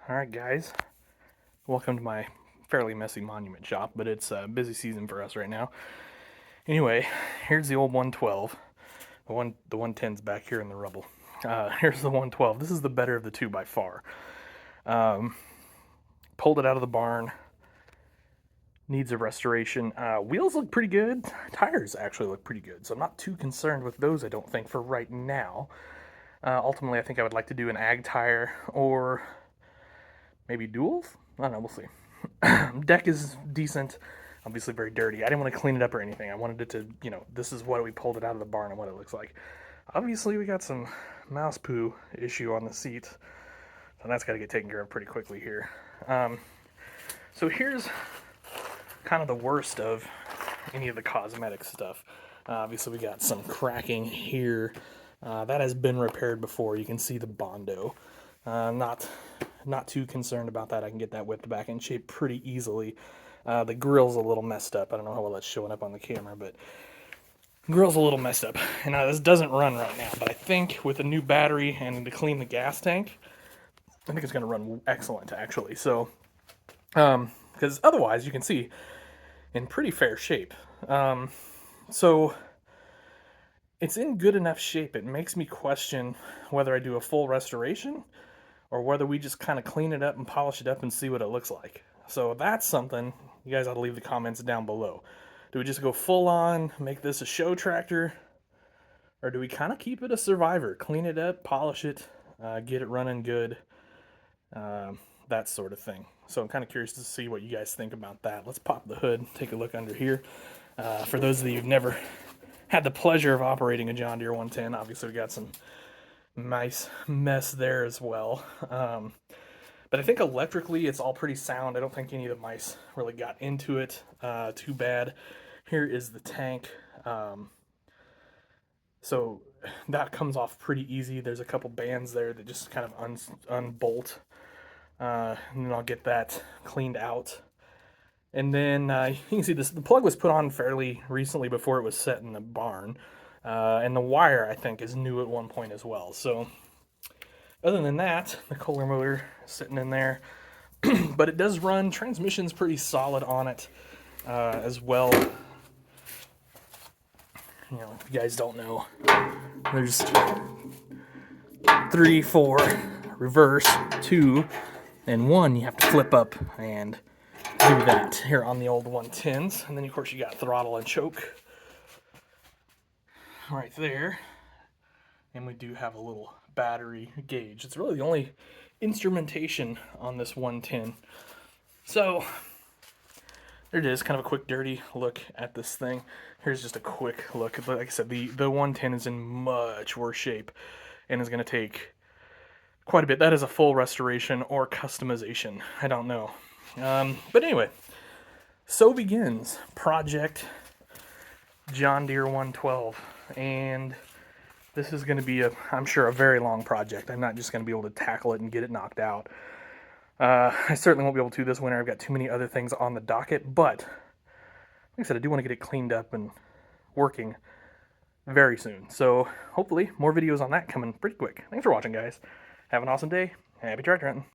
Alright guys, welcome to my fairly messy monument shop, but it's a busy season for us right now. Anyway, here's the old 112. The 110's back here in the rubble. Here's the 112. This is the better of the two by far. Pulled it out of the barn. Needs a restoration. Wheels look pretty good. Tires actually look pretty good, so I'm not too concerned with those, I don't think, for right now. Ultimately, I think I would like to do an ag tire or maybe duals? I don't know, we'll see. Deck is decent, obviously very dirty. I didn't want to clean it up or anything. I wanted it to, this is what we pulled it out of the barn and what it looks like. Obviously, we got some mouse poo issue on the seat, so that's got to get taken care of pretty quickly here. So here's kind of the worst of any of the cosmetic stuff. Obviously, we got some cracking here. That has been repaired before. You can see the Bondo. Not too concerned about that. I can get that whipped back in shape pretty easily. The grill's a little messed up. I don't know how well that's showing up on the camera, but grill's a little messed up. And this doesn't run right now, but I think with a new battery and to clean the gas tank, I think it's going to run excellent, actually. So, because otherwise, you can see, in pretty fair shape. So, it's in good enough shape. It makes me question whether I do a full restoration or whether we just kind of clean it up and polish it up and see what it looks like. So that's something you guys ought to leave the comments down below. Do we just go full on, make this a show tractor, or do we kind of keep it a survivor, clean it up, polish it, get it running good, that sort of thing. So I'm kind of curious to see what you guys think about that. Let's pop the hood, take a look under here. For those of you who've never had the pleasure of operating a John Deere 110, obviously we got some nice mess there as well. But I think electrically it's all pretty sound. I don't think any of the mice really got into it too bad. Here is the tank. So that comes off pretty easy. There's a couple bands there that just kind of unbolt. And then I'll get that cleaned out. And then you can see the plug was put on fairly recently before it was set in the barn. And the wire, I think, is new at one point as well. So other than that, the Kohler motor is sitting in there. But it does run. Transmission's pretty solid on it as well. You know, if you guys don't know, there's 3, 4, reverse, 2, and 1 you have to flip up and do that here on the old 110s. And then, of course, you got throttle and choke right there. And we do have a little battery gauge. It's really the only instrumentation on this 110. So there it is, kind of a quick dirty look at this thing. Here's just a quick look. Like I said, the 110 is in much worse shape and is going to take quite a bit. That is a full restoration or customization. I don't know. But anyway, so begins Project John Deere 112. And this is going to be, I'm sure, a very long project. I'm not just going to be able to tackle it and get it knocked out. I certainly won't be able to this winter. I've got too many other things on the docket. But, like I said, I do want to get it cleaned up and working very soon. So, hopefully, more videos on that coming pretty quick. Thanks for watching, guys. Have an awesome day. Happy tractor hunting.